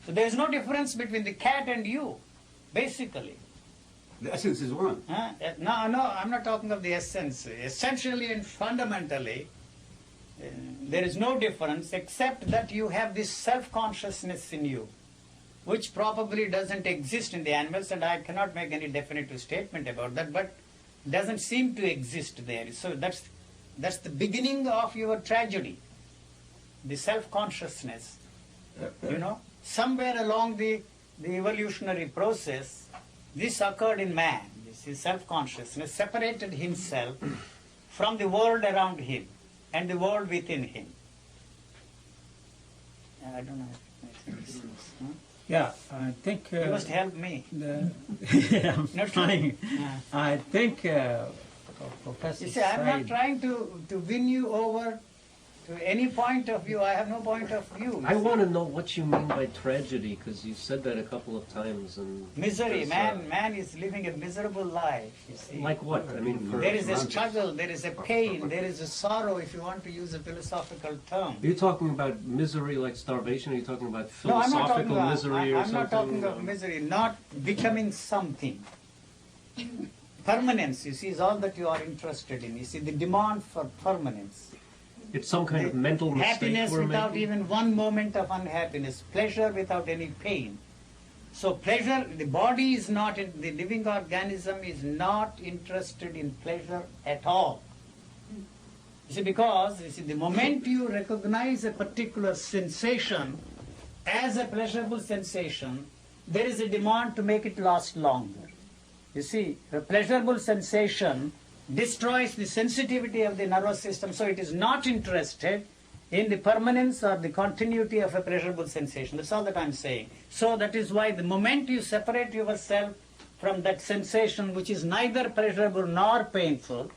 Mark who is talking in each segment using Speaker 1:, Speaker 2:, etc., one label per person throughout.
Speaker 1: So there is no difference between the cat and you, basically.
Speaker 2: The essence is one.
Speaker 1: No, I'm not talking of the essence. Essentially and fundamentally, there is no difference except that you have this self-consciousness in you, which probably doesn't exist in the animals, and I cannot make any definitive statement about that, but doesn't seem to exist there. So that's the beginning of your tragedy, the self-consciousness. You know, somewhere along the evolutionary process, this occurred in man. This is self-consciousness separated himself from the world around him and the world within him. I don't know if it makes any sense. Huh?
Speaker 3: Yeah, I think...
Speaker 1: you must help me.
Speaker 3: I'm
Speaker 1: Not
Speaker 3: trying.
Speaker 1: Yeah.
Speaker 3: I think Professor
Speaker 1: You see, I'm not
Speaker 3: Said-
Speaker 1: trying to win you over to any point of view. I have no point of view.
Speaker 4: I want to know what you mean by tragedy, because you said that a couple of times. And
Speaker 1: Misery.
Speaker 4: there's,
Speaker 1: Man is living a miserable life, you see.
Speaker 4: Like what? I mean,
Speaker 1: There is a struggle, there is a pain, there is a sorrow, if you want to use a philosophical term.
Speaker 4: Are you talking about misery like starvation? Are you talking about
Speaker 1: No, I'm not talking
Speaker 4: philosophical
Speaker 1: about,
Speaker 4: misery or
Speaker 1: I'm
Speaker 4: something?
Speaker 1: not talking of misery, not becoming something. Permanence, you see, is all that you are interested in. You see, the demand for permanence.
Speaker 4: It's some kind of mental mistake
Speaker 1: Happiness
Speaker 4: we're
Speaker 1: without
Speaker 4: making?
Speaker 1: even one moment of unhappiness. Pleasure without any pain. So pleasure, the body is not, the living organism is not interested in pleasure at all. You see, because the moment you recognize a particular sensation as a pleasurable sensation, there is a demand to make it last longer. You see, a pleasurable sensation destroys the sensitivity of the nervous system, so it is not interested in the permanence or the continuity of a pleasurable sensation. That's all that I'm saying. So that is why the moment you separate yourself from that sensation, which is neither pleasurable nor painful,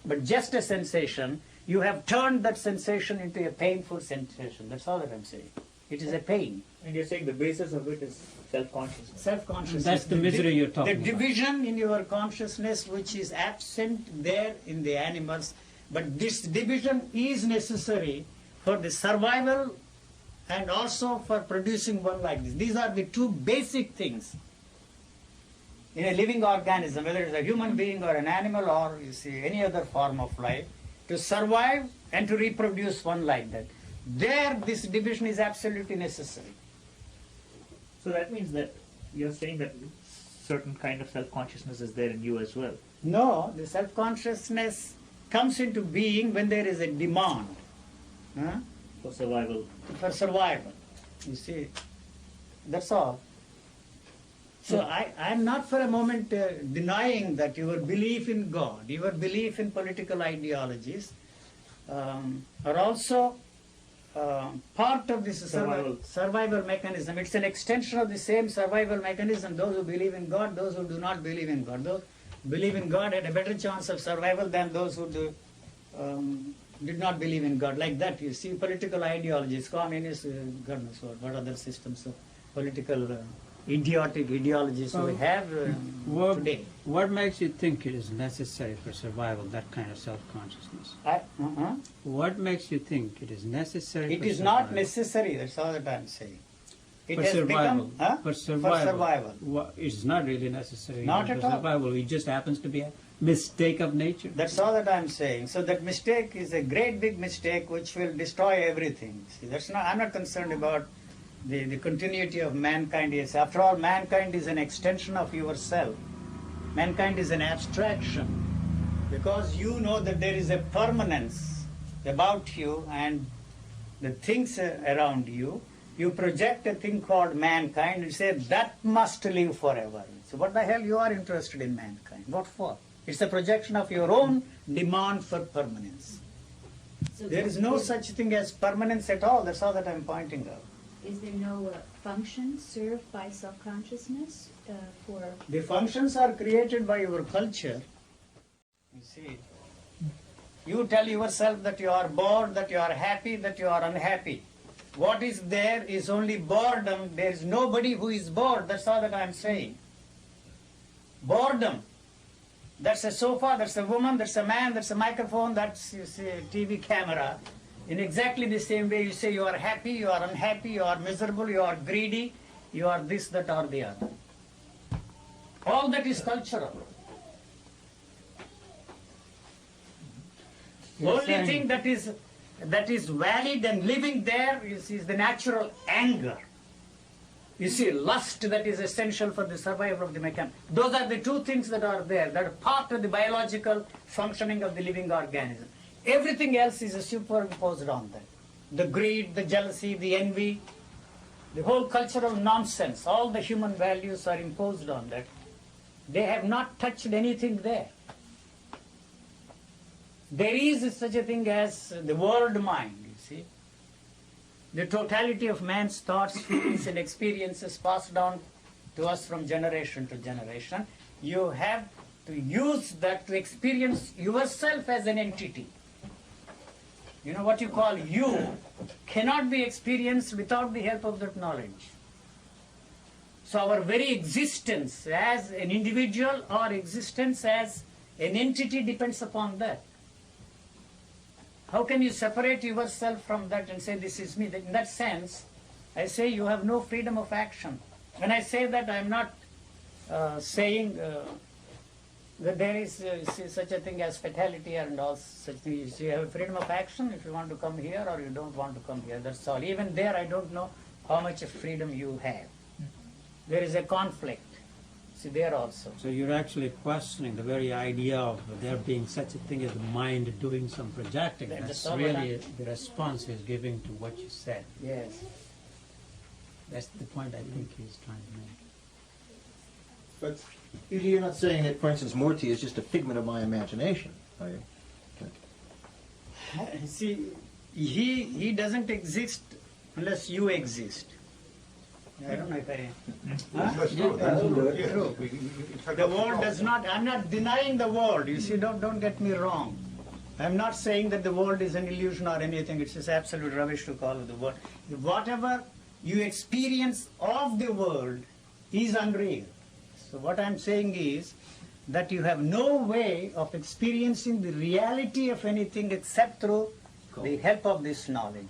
Speaker 1: but just a sensation, you have turned that sensation into a painful sensation. That's all that I'm saying. It is a pain.
Speaker 5: And you're saying the basis of it is self-consciousness.
Speaker 1: Self-consciousness.
Speaker 3: That's the misery you're talking about.
Speaker 1: The division in your consciousness which is absent there in the animals, but this division is necessary for the survival and also for producing one like this. These are the two basic things in a living organism, whether it's a human being or an animal or you see any other form of life, to survive and to reproduce one like that. There, this division is absolutely necessary.
Speaker 5: So that means that you're saying that certain kind of self-consciousness is there in you as well.
Speaker 1: No, the self-consciousness comes into being when there is a demand
Speaker 5: For survival.
Speaker 1: for survival. You see, that's all. So I'm not for a moment denying that your belief in God, your belief in political ideologies are also part of this survival mechanism. It's an extension of the same survival mechanism. Those who believe in God, those who do not believe in God. Those who believe in God had a better chance of survival than those who did not believe in God. Like that, you see, political ideologies, communist, God knows what other systems of political idiotic ideologies we have today.
Speaker 3: What makes you think it is necessary for survival, that kind of self-consciousness? What makes you think it is necessary
Speaker 1: It
Speaker 3: for
Speaker 1: is
Speaker 3: survival?
Speaker 1: not necessary, that's all that I'm saying. It
Speaker 3: For
Speaker 1: has
Speaker 3: survival.
Speaker 1: become
Speaker 3: For survival.
Speaker 1: For survival.
Speaker 3: It's not really necessary
Speaker 1: Not
Speaker 3: for
Speaker 1: at all.
Speaker 3: survival. It just happens to be a mistake of nature.
Speaker 1: That's all that I'm saying. So that mistake is a great big mistake which will destroy everything. See, I'm not concerned about the continuity of mankind. Yes, after all, mankind is an extension of yourself. Mankind is an abstraction. Because you know that there is a permanence about you and the things around you, you project a thing called mankind and say that must live forever. So what the hell you are interested in mankind? What for? It's a projection of your own demand for permanence.
Speaker 6: So
Speaker 1: There is no such thing as permanence at all. That's all that I'm pointing out.
Speaker 6: Is there no function served by self-consciousness for...
Speaker 1: The functions are created by your culture. You see, you tell yourself that you are bored, that you are happy, that you are unhappy. What is there is only boredom. There is nobody who is bored. That's all that I'm saying. Boredom. That's a sofa, that's a woman, that's a man, that's a microphone, that's, you see, a TV camera. In exactly the same way you say you are happy, you are unhappy, you are miserable, you are greedy, you are this, that, or the other. All that is cultural. The only thing that is valid and living there is the natural anger. You see, lust that is essential for the survival of the mechanism. Those are the two things that are there, that are part of the biological functioning of the living organism. Everything else is superimposed on that. The greed, the jealousy, the envy, the whole cultural nonsense, all the human values are imposed on that. They have not touched anything there. There is such a thing as the world mind, you see. The totality of man's thoughts, feelings, and experiences passed on to us from generation to generation. You have to use that to experience yourself as an entity. You know, what you call you cannot be experienced without the help of that knowledge. So our very existence as an individual or existence as an entity depends upon that. How can you separate yourself from that and say, this is me? In that sense, I say you have no freedom of action. When I say that, I am not saying that there is such a thing as fatality and all such things. You have freedom of action if you want to come here or you don't want to come here. That's all. Even there, I don't know how much of freedom you have. There is a conflict. See, there also.
Speaker 3: So you're actually questioning the very idea of there being such a thing as the mind doing some projecting. That's really the response he's giving to what you said.
Speaker 1: Yes.
Speaker 3: That's the point I think he's trying to make.
Speaker 7: But you're not saying that, for instance, Murti is just a figment of my imagination, are you? Okay.
Speaker 1: See, he doesn't exist unless you exist. I don't know if I...
Speaker 2: That's true. That's true.
Speaker 1: The world does not... I'm not denying the world. You see, don't get me wrong. I'm not saying that the world is an illusion or anything. It's just absolute rubbish to call it the world. Whatever you experience of the world is unreal. So what I'm saying is that you have no way of experiencing the reality of anything except through the help of this knowledge.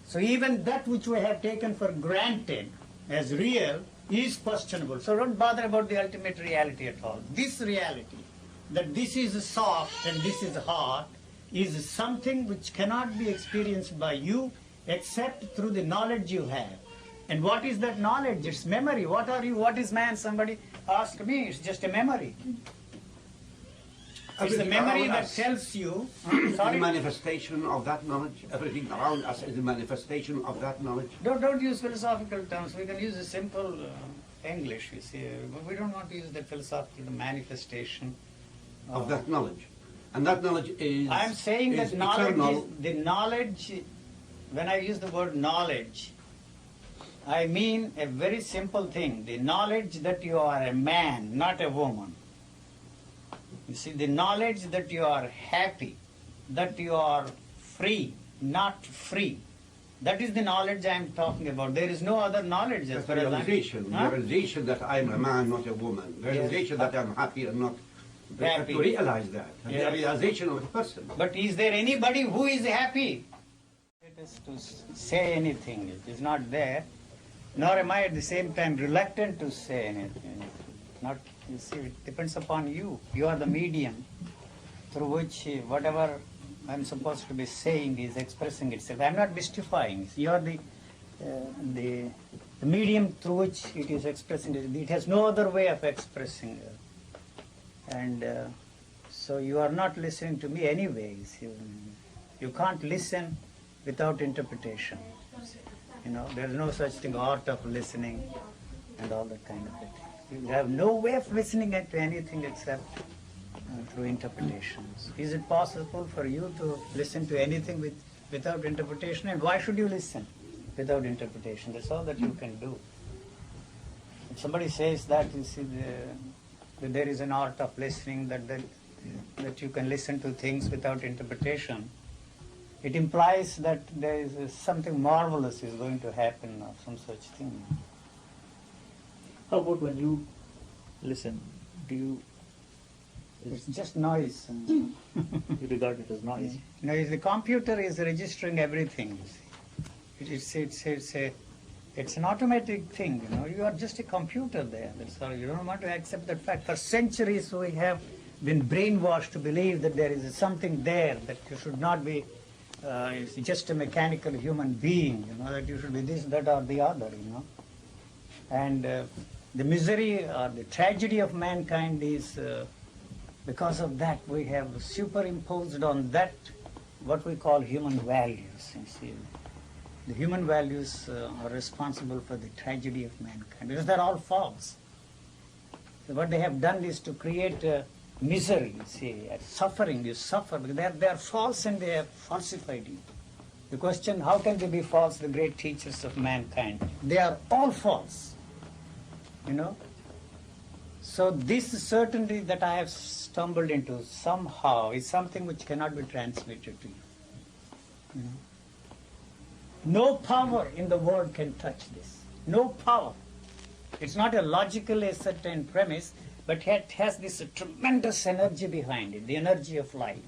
Speaker 1: So even that which we have taken for granted as real is questionable. So don't bother about the ultimate reality at all. This reality, that this is soft and this is hot, is something which cannot be experienced by you except through the knowledge you have. And what is that knowledge? It's memory. What are you? What is man? Somebody asked me. It's just a memory. It's the memory that tells you.
Speaker 2: The manifestation of that knowledge. Everything around us is a manifestation of that knowledge.
Speaker 1: Don't use philosophical terms. We can use a simple English. You see, but we don't want to use the philosophical manifestation
Speaker 2: of that knowledge. And that knowledge is.
Speaker 1: I'm saying
Speaker 2: is
Speaker 1: that knowledge
Speaker 2: eternal.
Speaker 1: is the knowledge. When I use the word knowledge, I mean a very simple thing. The knowledge that you are a man, not a woman. You see, the knowledge that you are happy, that you are free, not free. That is the knowledge I am talking about. There is no other knowledge as
Speaker 2: That's
Speaker 1: far
Speaker 2: the
Speaker 1: as
Speaker 2: realization.
Speaker 1: Huh?
Speaker 2: Realization that I am a man, not a woman. Realization that I am happy and not
Speaker 1: Happy.
Speaker 2: to realize that. And
Speaker 1: Yes.
Speaker 2: the realization of the person.
Speaker 1: But is there anybody who is happy? It is to say anything. It is not there. Nor am I at the same time reluctant to say anything. Not, you see, it depends upon you. You are the medium through which whatever I'm supposed to be saying is expressing itself. I'm not mystifying. You are the medium through which it is expressing. It has no other way of expressing. And so you are not listening to me anyways. You can't listen without interpretation. You know, there is no such thing, art of listening and all that kind of thing. You have no way of listening to anything except through interpretations. Is it possible for you to listen to anything without interpretation? And why should you listen without interpretation? That's all that you can do. If somebody says that, you see, that there is an art of listening, that you can listen to things without interpretation, it implies that there is something marvelous is going to happen or some such thing.
Speaker 5: How about when you listen?
Speaker 1: It's just noise.
Speaker 5: You regard it as noise?
Speaker 1: You know, the computer is registering everything. You see. It's It's an automatic thing, you know. You are just a computer there. That's all. You don't want to accept that fact. For centuries we have been brainwashed to believe that there is something there, that you should not be just a mechanical human being, you know, that you should be this, that or the other, you know. And the misery or the tragedy of mankind is because of that we have superimposed on that what we call human values. You see. The human values are responsible for the tragedy of mankind, because they're all false. So what they have done is to create misery, you see, suffering. You suffer because they are false and they have falsified you. The question, how can they be false, the great teachers of mankind? They are all false, you know. So this certainty that I have stumbled into somehow is something which cannot be transmitted to you, you know. No power in the world can touch this. No power. It's not a logically ascertained premise, but it has this tremendous energy behind it, the energy of life.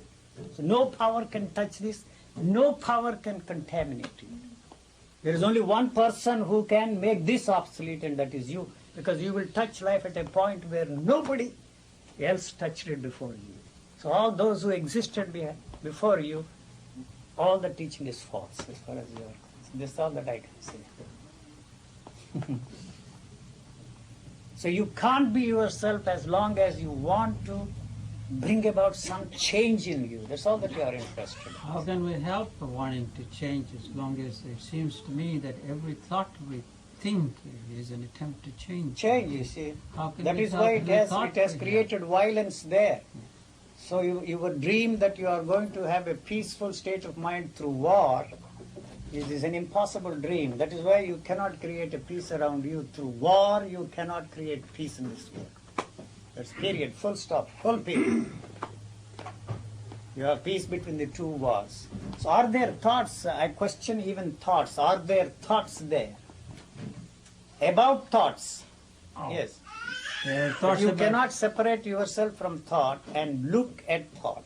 Speaker 1: So no power can touch this. No power can contaminate it. There is only one person who can make this obsolete, and that is you, because you will touch life at a point where nobody else touched it before you. So all those who existed before you, all the teaching is false as far as you are concerned. This is all that I can say. So you can't be yourself as long as you want to bring about some change in you. That's all that you are interested in.
Speaker 3: How can we help wanting to change as long as it seems to me that every thought we think is an attempt to change?
Speaker 1: Change, you see.
Speaker 3: How can
Speaker 1: That
Speaker 3: we
Speaker 1: is
Speaker 3: help
Speaker 1: why
Speaker 3: every
Speaker 1: it
Speaker 3: thought
Speaker 1: has
Speaker 3: we
Speaker 1: created violence there. So you would dream that you are going to have a peaceful state of mind through war. It is an impossible dream. That is why you cannot create a peace around you through war. You cannot create peace in this world. That's period, full stop, full period. You have peace between the two wars. So are there thoughts? I question even thoughts. Are there thoughts there? About thoughts.
Speaker 3: Oh.
Speaker 1: Yes.
Speaker 3: There are
Speaker 1: But
Speaker 3: thoughts
Speaker 1: you
Speaker 3: about-
Speaker 1: cannot separate yourself from thought and look at thought.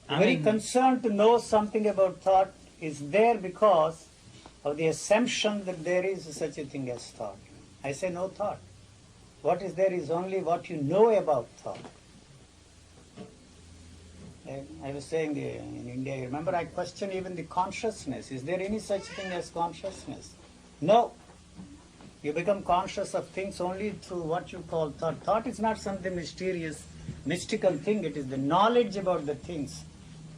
Speaker 3: I
Speaker 1: Very
Speaker 3: mean-
Speaker 1: concerned to know something about thought is there because of the assumption that there is such a thing as thought. I say no thought. What is there is only what you know about thought. I was saying in India, remember I question even the consciousness. Is there any such thing as consciousness? No. You become conscious of things only through what you call thought. Thought is not something mysterious, mystical thing. It is the knowledge about the things.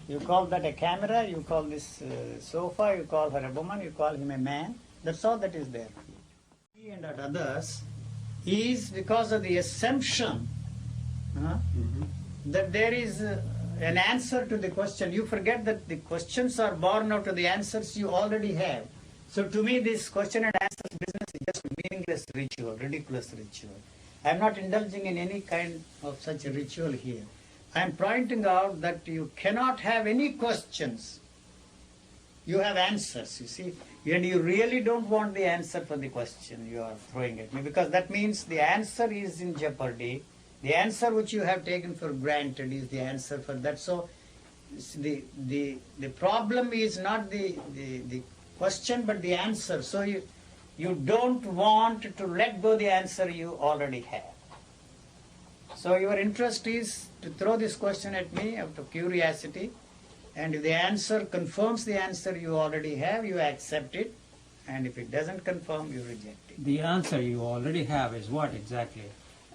Speaker 1: You call that a camera, you call this sofa, you call her a woman, you call him a man. That's all that is there. He and at others is because of the assumption that there is an answer to the question. You forget that the questions are born out of the answers you already have. So to me this question and answers business is just meaningless ritual, ridiculous ritual. I am not indulging in any kind of such a ritual here. I am pointing out that you cannot have any questions. You have answers, you see. And you really don't want the answer for the question you are throwing at me, because that means the answer is in jeopardy. The answer which you have taken for granted is the answer for that. So the problem is not the question but the answer. So you don't want to let go the answer you already have. So your interest is to throw this question at me out of curiosity, and if the answer confirms the answer you already have, you accept it, and if it doesn't confirm, you reject it.
Speaker 3: The answer you already have is what exactly?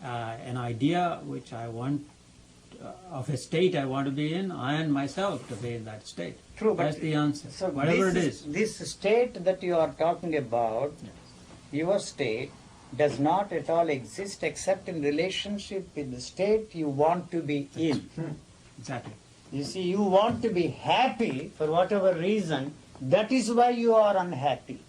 Speaker 3: An idea which I want, of a state I want to be in, and myself to be in that state.
Speaker 1: True, but
Speaker 3: that's the answer.
Speaker 1: So
Speaker 3: whatever it is.
Speaker 1: This state that you are talking about, your state, does not at all exist except in relationship with the state you want to be in.
Speaker 3: Exactly.
Speaker 1: You see, you want to be happy for whatever reason, that is why you are unhappy.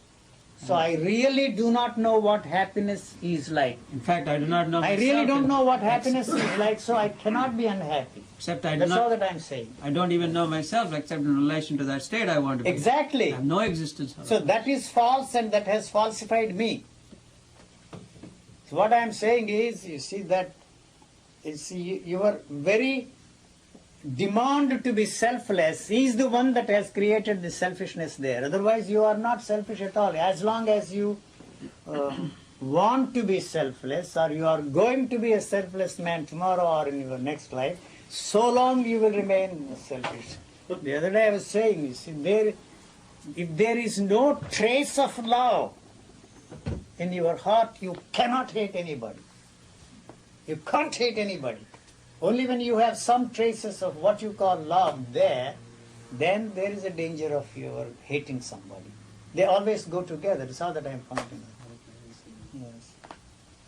Speaker 1: So I really do not know what happiness is like.
Speaker 3: In fact, I do not know
Speaker 1: I
Speaker 3: myself.
Speaker 1: really don't know what happiness is like, so I cannot be unhappy.
Speaker 3: Except I do
Speaker 1: That's all
Speaker 3: not.
Speaker 1: that I'm saying.
Speaker 3: I don't even know myself except in relation to that state I want to be.
Speaker 1: Exactly.
Speaker 3: I have no existence. Of
Speaker 1: So
Speaker 3: it.
Speaker 1: that is false, and that has falsified me. So what I am saying is, you see that, your very demand to be selfless is the one that has created the selfishness there. Otherwise you are not selfish at all. As long as you want to be selfless, or you are going to be a selfless man tomorrow or in your next life, so long you will remain selfish. The other day I was saying, you see, if there is no trace of love in your heart, you cannot hate anybody. You can't hate anybody. Only when you have some traces of what you call love there, then there is a danger of your hating somebody. They always go together. That's all that I am pointing out. Yes.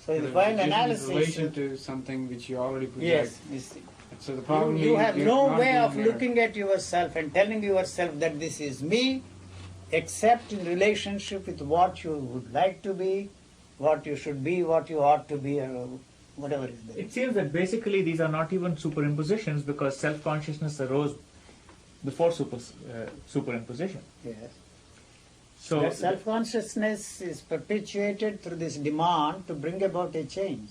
Speaker 1: So in the final analysis,
Speaker 8: in relation to something which you already project.
Speaker 1: yes, you see.
Speaker 8: So the problem
Speaker 1: You
Speaker 8: is
Speaker 1: have
Speaker 8: you're
Speaker 1: no
Speaker 8: not
Speaker 1: way
Speaker 8: being
Speaker 1: of
Speaker 8: mirrored.
Speaker 1: looking at yourself and telling yourself that this is me, except in relationship with what you would like to be, what you should be, what you ought to be, or whatever is there.
Speaker 5: It seems that basically these are not even superimpositions because self-consciousness arose before superimposition.
Speaker 1: Yes.
Speaker 5: So
Speaker 1: That self-consciousness is perpetuated through this demand to bring about a change.